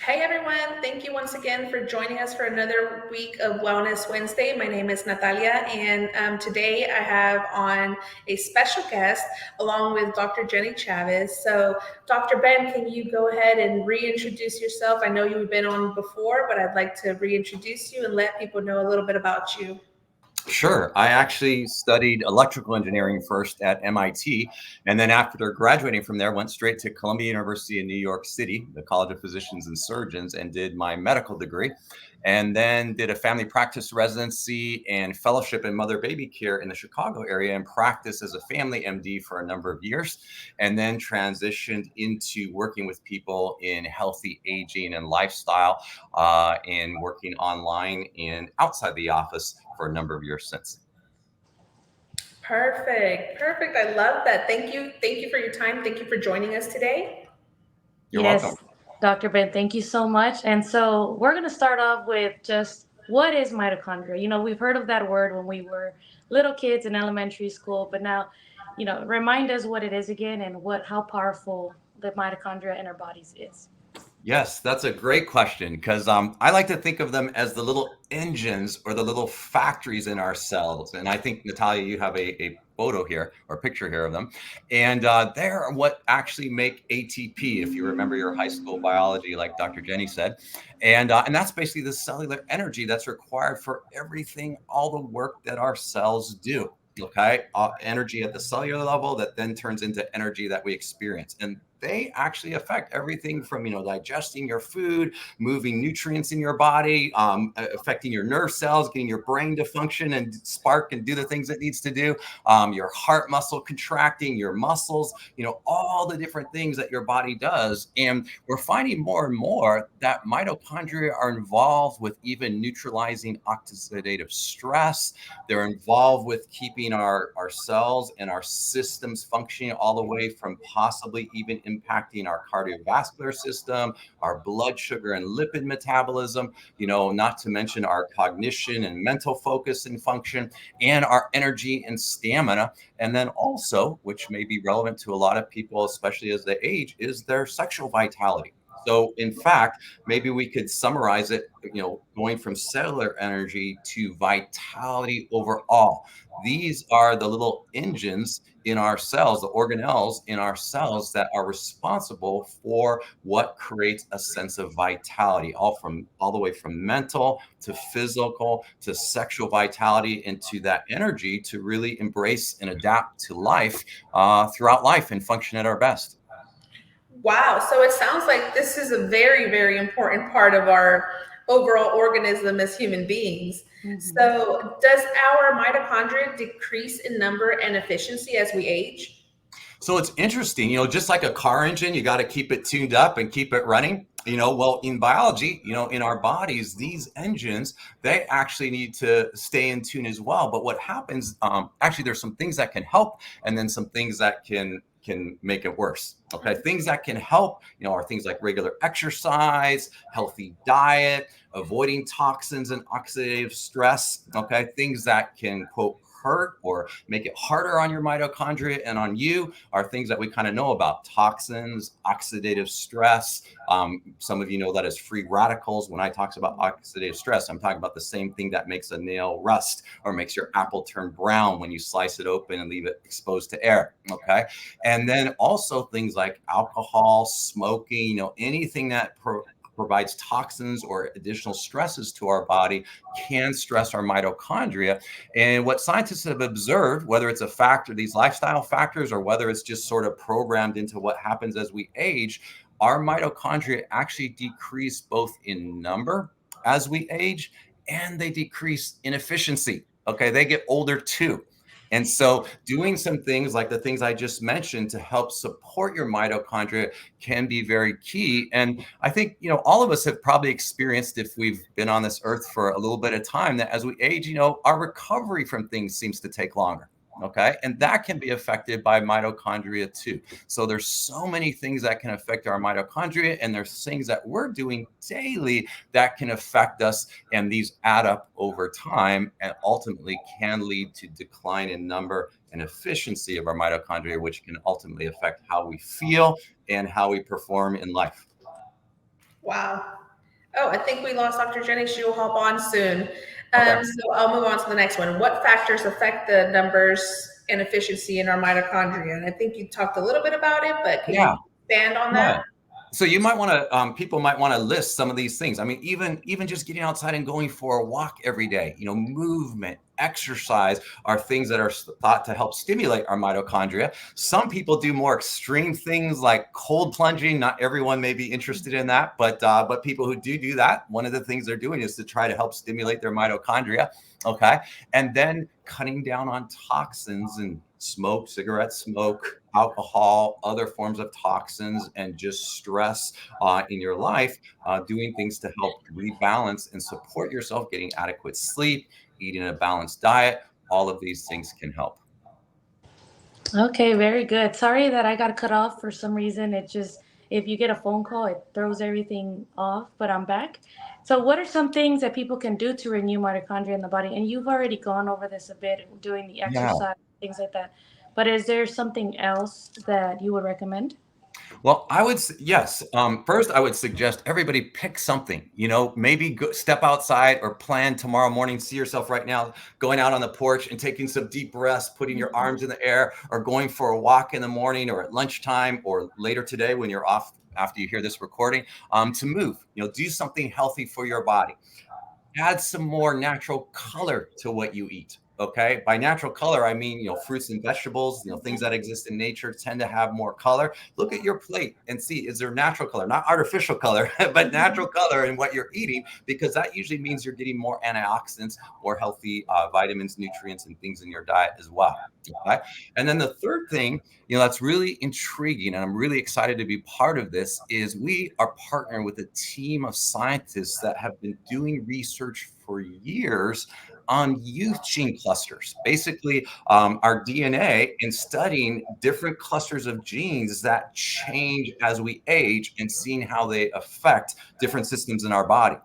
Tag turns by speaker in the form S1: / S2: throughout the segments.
S1: Hey everyone, thank you once again for joining us for another week of Wellness Wednesday. My name is Natalia, and today I have on a special guest along with Dr. Jenny Chavez. So, Dr. Ben, can you go ahead and reintroduce yourself? I know you've been on before, but I'd like to reintroduce you and let people know a little bit about you.
S2: Sure. I actually studied electrical engineering first at MIT, and then after graduating from there, went straight to Columbia University in New York City, the College of Physicians and Surgeons, and did my medical degree, and then did a family practice residency and fellowship in mother baby care in the Chicago area and practiced as a family MD for a number of years, and then transitioned into working with people in healthy aging and lifestyle, and working online and outside the office for a number of years since.
S1: Perfect. Perfect. I love that. Thank you. Thank you for your time. Thank you for joining us today.
S2: You're welcome.
S3: Yes, Dr. Ben, thank you so much. And so we're going to start off with just what is mitochondria? We've heard of that word when we were little kids in elementary school, but now, remind us what it is again and how powerful the mitochondria in our bodies is.
S2: Yes, that's a great question because I like to think of them as the little engines or the little factories in our cells. And I think, Natalia, you have a photo here or picture here of them. And they're what actually make ATP, if you remember your high school biology, like Dr. Jenny said. And that's basically the cellular energy that's required for everything, all the work that our cells do. Okay, energy at the cellular level that then turns into energy that we experience. And they actually affect everything from, digesting your food, moving nutrients in your body, affecting your nerve cells, getting your brain to function and spark and do the things it needs to do, your heart muscle contracting, your muscles, all the different things that your body does. And we're finding more and more that mitochondria are involved with even neutralizing oxidative stress. They're involved with keeping our cells and our systems functioning all the way from possibly even impacting our cardiovascular system, our blood sugar and lipid metabolism, not to mention our cognition and mental focus and function, and our energy and stamina. And then also, which may be relevant to a lot of people, especially as they age, is their sexual vitality. So in fact, maybe we could summarize it, going from cellular energy to vitality overall. These are the little engines in our cells, the organelles in our cells that are responsible for what creates a sense of vitality, all the way from mental to physical to sexual vitality, and to that energy to really embrace and adapt to life throughout life and function at our best.
S1: Wow. So it sounds like this is a very, very important part of our overall organism as human beings.
S3: Mhm.
S1: So, does our mitochondria decrease in number and efficiency as we age?
S2: So it's interesting, just like a car engine, you got to keep it tuned up and keep it running. Well, in biology, in our bodies, these engines, they actually need to stay in tune as well. But what happens, actually, there's some things that can help, and then some things that can make it worse. Okay, things that can help, are things like regular exercise, healthy diet, avoiding toxins and oxidative stress. Okay, things that can quote hurt or make it harder on your mitochondria and on you are things that we kind of know about: toxins, oxidative stress. Some of you know that as free radicals. When I talk about oxidative stress, I'm talking about the same thing that makes a nail rust or makes your apple turn brown when you slice it open and leave it exposed to air. Okay. And then also things like alcohol, smoking, anything that provides toxins or additional stresses to our body can stress our mitochondria. And what scientists have observed, whether it's a factor, these lifestyle factors, or whether it's just sort of programmed into what happens as we age, our mitochondria actually decrease both in number as we age, and they decrease in efficiency. Okay, they get older too. And so doing some things like the things I just mentioned to help support your mitochondria can be very key. And I think, all of us have probably experienced, if we've been on this earth for a little bit of time, that as we age, our recovery from things seems to take longer. Okay. And that can be affected by mitochondria too. So there's so many things that can affect our mitochondria, and there's things that we're doing daily that can affect us. And these add up over time and ultimately can lead to decline in number and efficiency of our mitochondria, which can ultimately affect how we feel and how we perform in life.
S1: Wow. Oh, I think we lost Dr. Jenny. She will hop on soon.
S2: Okay.
S1: So I'll move on to the next one. What factors affect the numbers and efficiency in our mitochondria? And I think you talked a little bit about it, but can
S2: Yeah.
S1: you expand on
S2: Yeah.
S1: that?
S2: So you might want to, people might want to list some of these things. I mean, even just getting outside and going for a walk every day, movement, exercise are things that are thought to help stimulate our mitochondria. Some people do more extreme things like cold plunging. Not everyone may be interested in that, but people who do that, one of the things they're doing is to try to help stimulate their mitochondria. Okay, and then cutting down on toxins and smoke, cigarette smoke, alcohol, other forms of toxins, and just stress in your life, doing things to help rebalance and support yourself, getting adequate sleep, eating a balanced diet. All of these things can help.
S3: Okay, very good. Sorry that I got cut off for some reason. It just, if you get a phone call, it throws everything off, but I'm back. So, what are some things that people can do to renew mitochondria in the body? And you've already gone over this a bit, doing the
S2: Yeah.
S3: exercise, things like that. But is there something else that you would recommend?
S2: Well, yes. First, I would suggest everybody pick something. Maybe step outside or plan tomorrow morning. See yourself right now going out on the porch and taking some deep breaths, putting your arms in the air, or going for a walk in the morning or at lunchtime or later today when you're off after you hear this recording. To move. Do something healthy for your body. Add some more natural color to what you eat. Okay. By natural color, I mean, fruits and vegetables, things that exist in nature tend to have more color. Look at your plate and see, is there natural color, not artificial color, but natural color in what you're eating, because that usually means you're getting more antioxidants, more healthy vitamins, nutrients, and things in your diet as well. Okay. And then the third thing, that's really intriguing, and I'm really excited to be part of this, is we are partnering with a team of scientists that have been doing research for years on youth gene clusters. Basically, our DNA, and studying different clusters of genes that change as we age and seeing how they affect different systems in our body.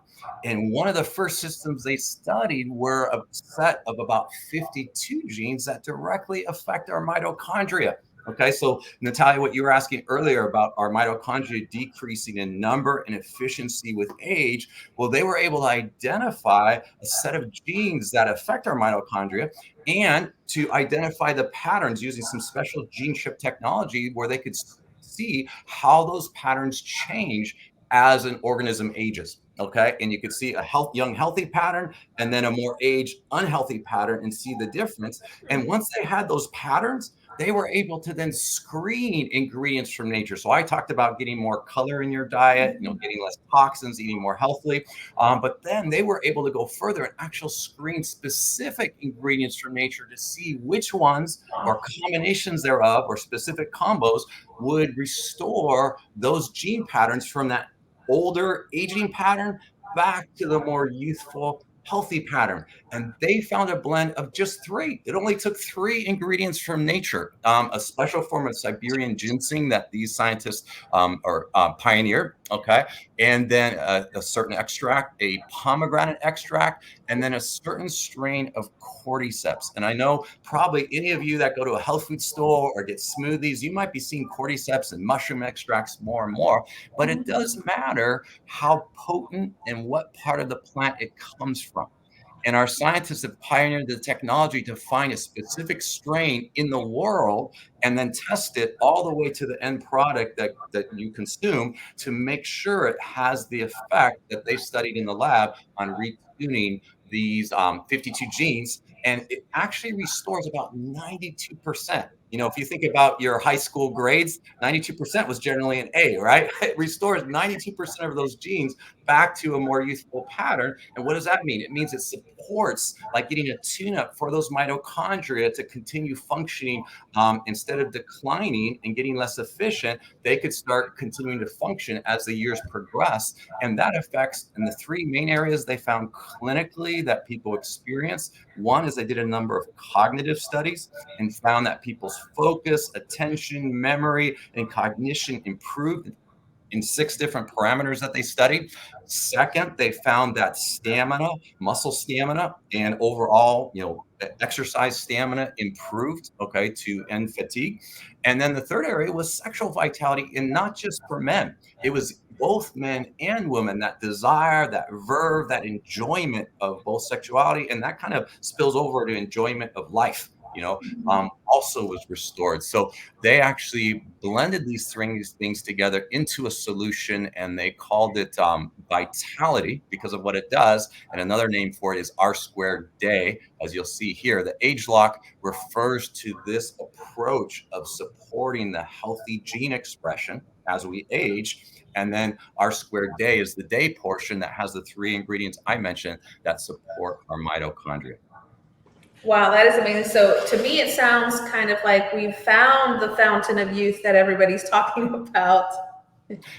S2: And one of the first systems they studied were a set of about 52 genes that directly affect our mitochondria. Okay, so Natalia, what you were asking earlier about our mitochondria decreasing in number and efficiency with age, well, they were able to identify a set of genes that affect our mitochondria and to identify the patterns using some special gene chip technology where they could see how those patterns change as an organism ages. Okay, and you could see a young healthy pattern and then a more aged unhealthy pattern and see the difference. And once they had those patterns, they were able to then screen ingredients from nature. So I talked about getting more color in your diet, getting less toxins, eating more healthily. But then they were able to go further and actually screen specific ingredients from nature to see which ones or combinations thereof or specific combos would restore those gene patterns from that older aging pattern back to the more youthful, healthy pattern. And they found a blend of just three. It only took three ingredients from nature, a special form of Siberian ginseng that these scientists are pioneered. Okay. And then a certain extract, a pomegranate extract, and then a certain strain of cordyceps. And I know probably any of you that go to a health food store or get smoothies, you might be seeing cordyceps and mushroom extracts more and more, but it does matter how potent and what part of the plant it comes from. And our scientists have pioneered the technology to find a specific strain in the world and then test it all the way to the end product that you consume to make sure it has the effect that they studied in the lab on retuning these 52 genes. And it actually restores about 92%. If you think about your high school grades, 92% was generally an A, right? It restores 92% of those genes back to a more youthful pattern. And what does that mean? It means it supports like getting a tune-up for those mitochondria to continue functioning. Instead of declining and getting less efficient, they could start continuing to function as the years progress. And that affects in the three main areas they found clinically that people experience. One is they did a number of cognitive studies and found that people's focus, attention, memory, and cognition improved in 6 different parameters that they studied. Second, they found that stamina, muscle stamina, and overall, exercise stamina improved, okay, to end fatigue. And then the third area was sexual vitality, and not just for men. It was both men and women, that desire, that verve, that enjoyment of both sexuality, and that kind of spills over to enjoyment of life, also was restored. So they actually blended these things together into a solution, and they called it vitality because of what it does. And another name for it is R squared day. As you'll see here, the age lock refers to this approach of supporting the healthy gene expression as we age. And then R squared day is the day portion that has the three ingredients I mentioned that support our mitochondria.
S1: Wow, that is amazing. So to me, it sounds kind of like we've found the fountain of youth that everybody's talking about.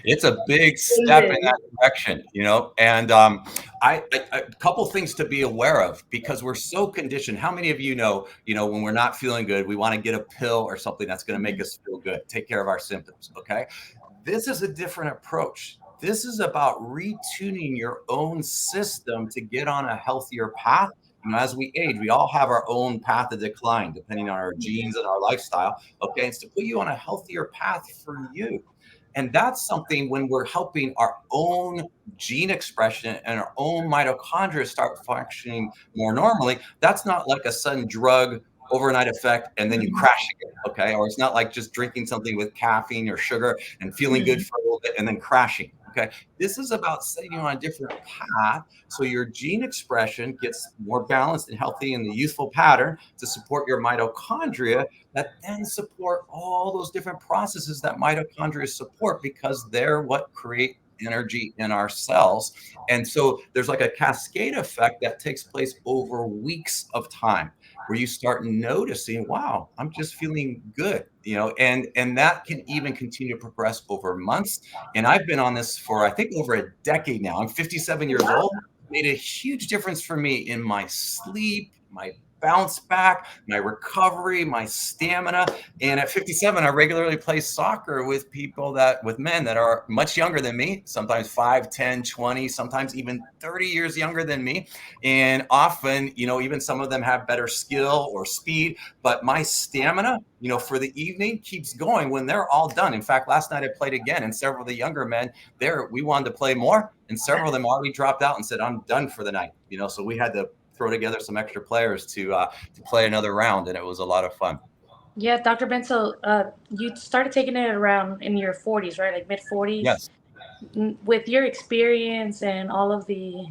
S2: It's a big step in that direction, and a couple things to be aware of, because we're so conditioned. How many of know, when we're not feeling good, we want to get a pill or something that's going to make us feel good, take care of our symptoms. Okay. This is a different approach. This is about retuning your own system to get on a healthier path. As we age, we all have our own path of decline, depending on our genes and our lifestyle. Okay. It's to put you on a healthier path for you. And that's something when we're helping our own gene expression and our own mitochondria start functioning more normally. That's not like a sudden drug overnight effect and then you crash again. Okay. Or it's not like just drinking something with caffeine or sugar and feeling good for a little bit and then crashing. Okay. This is about setting you on a different path so your gene expression gets more balanced and healthy in the youthful pattern to support your mitochondria that then support all those different processes that mitochondria support, because they're what create energy in our cells. And so there's like a cascade effect that takes place over weeks of time, where you start noticing, wow, I'm just feeling good, and that can even continue to progress over months. And I've been on this for, I think, over a decade now. I'm 57 years old. Made a huge difference for me in my sleep, my bounce back, my recovery, my stamina. And at 57, I regularly play soccer with men that are much younger than me, sometimes 5, 10, 20, sometimes even 30 years younger than me. And often, even some of them have better skill or speed, but my stamina, for the evening keeps going when they're all done. In fact, last night I played again, and several of the younger men we wanted to play more, and several of them already dropped out and said, I'm done for the night. So we had to throw together some extra players to play another round, and it was a lot of fun.
S3: Yeah, Dr. Ben, so you started taking it around in your 40s, right? Like mid 40s?
S2: Yes.
S3: With your experience and all of the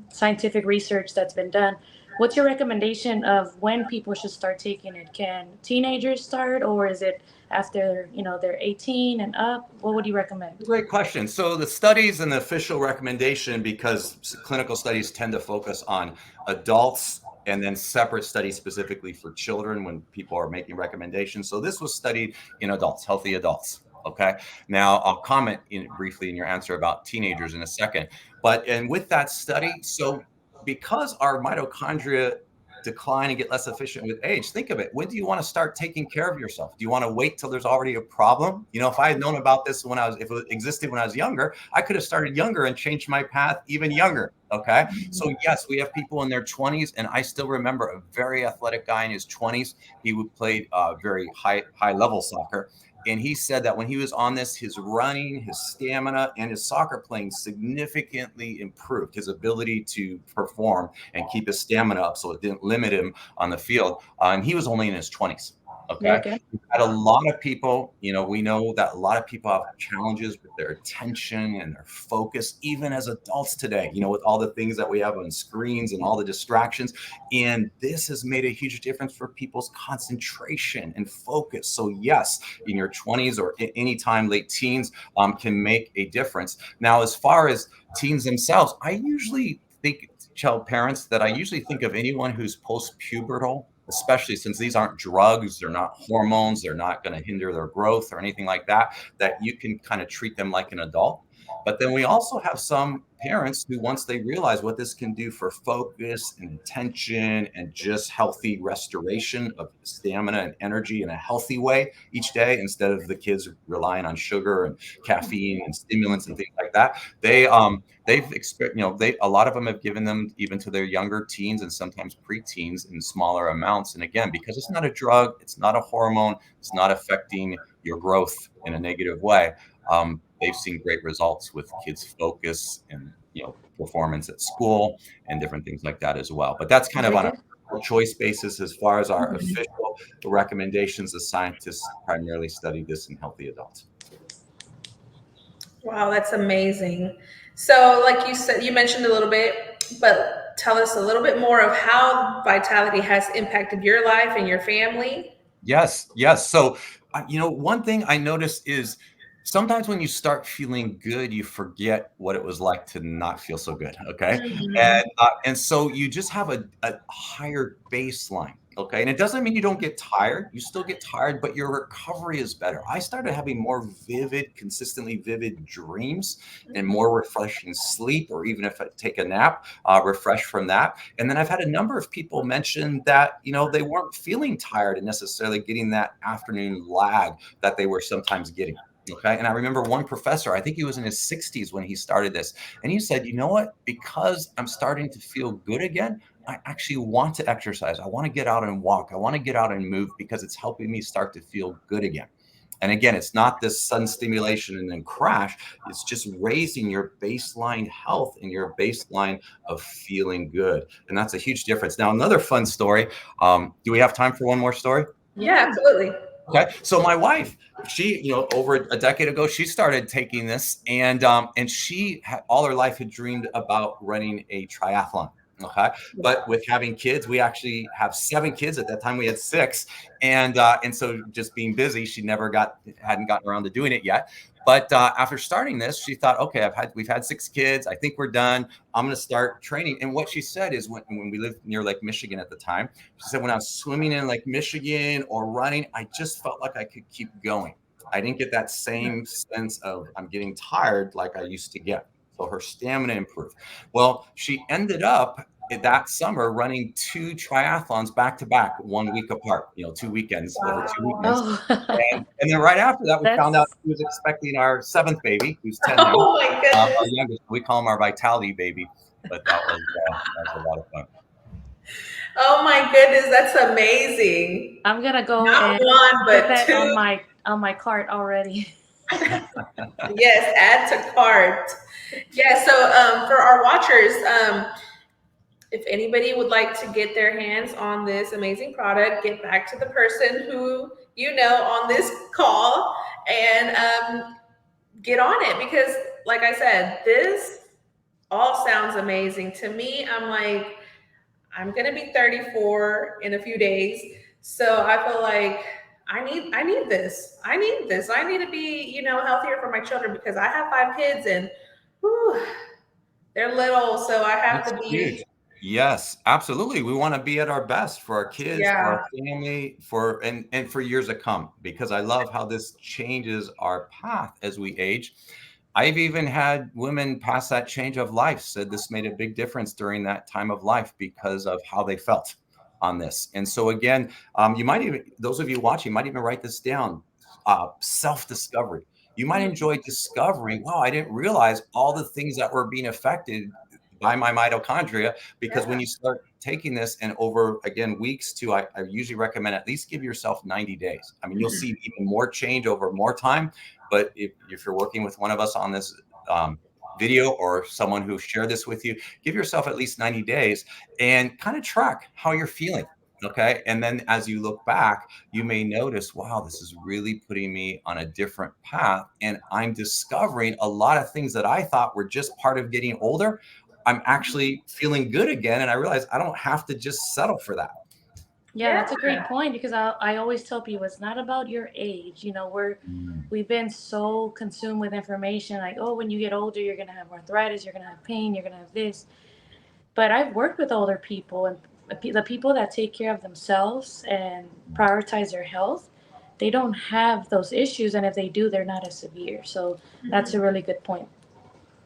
S3: scientific research that's been done, what's your recommendation of when people should start taking it? Can teenagers start, or is it after, they're 18 and up? What would you recommend?
S2: Great question. So the studies and the official recommendation, because clinical studies tend to focus on adults and then separate studies specifically for children when people are making recommendations. So this was studied in adults, healthy adults. Okay. Now I'll comment briefly in your answer about teenagers in a second. And with that study, so because our mitochondria decline and get less efficient with age, think of it. When do you want to start taking care of yourself? Do you want to wait till there's already a problem? If I had known about this if it existed when I was younger, I could have started younger and changed my path even younger. Okay. So yes, we have people in their 20s, and I still remember a very athletic guy in his 20s. He would play very high level soccer. And he said that when he was on this, his running, his stamina, and his soccer playing significantly improved his ability to perform and keep his stamina up, so it didn't limit him on the field. And he was only in his 20s. Okay. We've had a lot of people, we know that a lot of people have challenges with their attention and their focus, even as adults today, with all the things that we have on screens and all the distractions. And this has made a huge difference for people's concentration and focus. So yes, in your 20s or anytime late teens can make a difference. Now, as far as teens themselves, I usually tell parents that I usually think of anyone who's post-pubertal, especially since these aren't drugs, they're not hormones, they're not going to hinder their growth or anything like that, that you can kind of treat them like an adult. But then we also have some parents who, once they realize what this can do for focus and attention and just healthy restoration of stamina and energy in a healthy way each day, instead of the kids relying on sugar and caffeine and stimulants and things like that, they've experienced, a lot of them have given them even to their younger teens and sometimes preteens in smaller amounts. And again, because it's not a drug, it's not a hormone, it's not affecting your growth in a negative way. they've seen great results with kids' focus and performance at school and different things like that as well. But that's kind of
S3: Very
S2: on a
S3: good.
S2: choice basis. As far as our
S1: Mhm.
S2: official recommendations, the scientists primarily study this in healthy adults.
S1: Wow, that's amazing. So, like you said, you mentioned a little bit, but tell us a little bit more of how vitality has impacted your life and your family.
S2: Yes, yes. So, one thing I noticed is sometimes when you start feeling good, you forget what it was like to not feel so good. Okay,
S1: Mhm.
S2: and so you just have a higher baseline. Okay, and it doesn't mean you don't get tired. You still get tired, but your recovery is better. I started having more vivid, consistently vivid dreams and more refreshing sleep, or even if I take a nap, refresh from that. And then I've had a number of people mention that, they weren't feeling tired and necessarily getting that afternoon lag that they were sometimes getting. Okay. And I remember one professor, I think he was in his 60s when he started this. And he said, you know what? Because I'm starting to feel good again, I actually want to exercise. I want to get out and walk. I want to get out and move because it's helping me start to feel good again. And again, it's not this sudden stimulation and then crash. It's just raising your baseline health and your baseline of feeling good. And that's a huge difference. Now, another fun story. Do we have time for one more story?
S1: Yeah,
S3: Yeah.
S1: absolutely.
S2: Okay. So my wife, she, over a decade ago, she started taking this, and she had, all her life had dreamed about running a triathlon. Okay. But with having kids, we actually have 7 kids. At that time, we had 6, and so just being busy, she never hadn't gotten around to doing it yet. But after starting this, she thought, okay, we've had 6 kids. I think we're done. I'm going to start training. And what she said is when we lived near Lake Michigan at the time, she said, when I was swimming in Lake Michigan or running, I just felt like I could keep going. I didn't get that same sense of I'm getting tired like I used to get. So her stamina improved. Well, she ended up that summer running 2 triathlons back to back, 1 week apart, 2 weekends over 2 weekends.
S3: Oh,
S2: And then right after that, we found out
S3: that's
S2: she was expecting our 7th baby, who's 10 now.
S1: Oh my
S2: Our
S1: goodness.
S2: youngest, we call him our vitality baby, but that was a lot of fun.
S1: Oh my goodness, that's amazing.
S3: I'm gonna go
S1: Not
S3: and
S1: one,
S3: put
S1: but
S3: that
S1: two.
S3: on my cart already.
S1: Yes, add to cart. Yeah, so for our watchers, if anybody would like to get their hands on this amazing product, get back to the person who you know on this call and get on it because, like I said, this all sounds amazing to me. I'm like, I'm gonna be 34 in a few days, so I feel like I need this. I need this. I need to be healthier for my children because I have 5 kids and whew, they're little, so I have
S2: It's
S1: to
S2: huge.
S1: be.
S2: Yes, absolutely. We want to be at our best for our kids, for our
S1: Yeah.
S2: family, and for years to come, because I love how this changes our path as we age. I've even had women past that change of life said this made a big difference during that time of life because of how they felt on this. And so again, you might even, those of you watching might even write this down. Self-discovery. You might enjoy discovering, wow, I didn't realize all the things that were being affected by my mitochondria, because when
S1: Yeah.
S2: you start taking this and over again weeks to I usually recommend at least give yourself 90 days. I mean, you'll see even more change over more time. But if you're working with one of us on this video or someone who shared this with you, give yourself at least 90 days and kind of track how you're feeling. Okay. And then as you look back, you may notice, wow, this is really putting me on a different path. And I'm discovering a lot of things that I thought were just part of getting older. I'm actually feeling good again. And I realize I don't have to just settle for that.
S3: Yeah,
S1: Yeah.
S3: that's a great point because I always tell people it's not about your age.
S2: Mm.
S3: We've been so consumed with information like, oh, when you get older, you're gonna have arthritis, you're gonna have pain, you're gonna have this. But I've worked with older people and the people that take care of themselves and prioritize their health, they don't have those issues, and if they do, they're not as severe. So that's a really good point.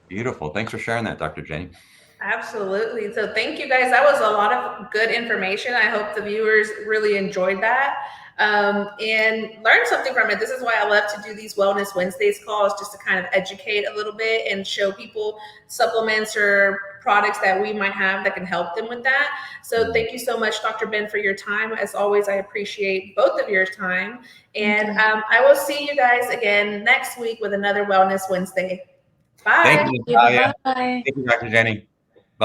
S2: Beautiful. Thanks for sharing that, Dr. Jenny.
S1: Absolutely. So thank you guys. That was a lot of good information. I hope the viewers really enjoyed that. and learn something from it. This is why I love to do these Wellness Wednesdays calls, just to kind of educate a little bit and show people supplements or products that we might have that can help them with that. So thank you so much, Dr. Ben, for your time. As always, I appreciate both of your time. And I will see you guys again next week with another Wellness Wednesday. Bye.
S2: Thank you, Natalia.
S3: Bye.
S2: Thank you, Dr. Jenny.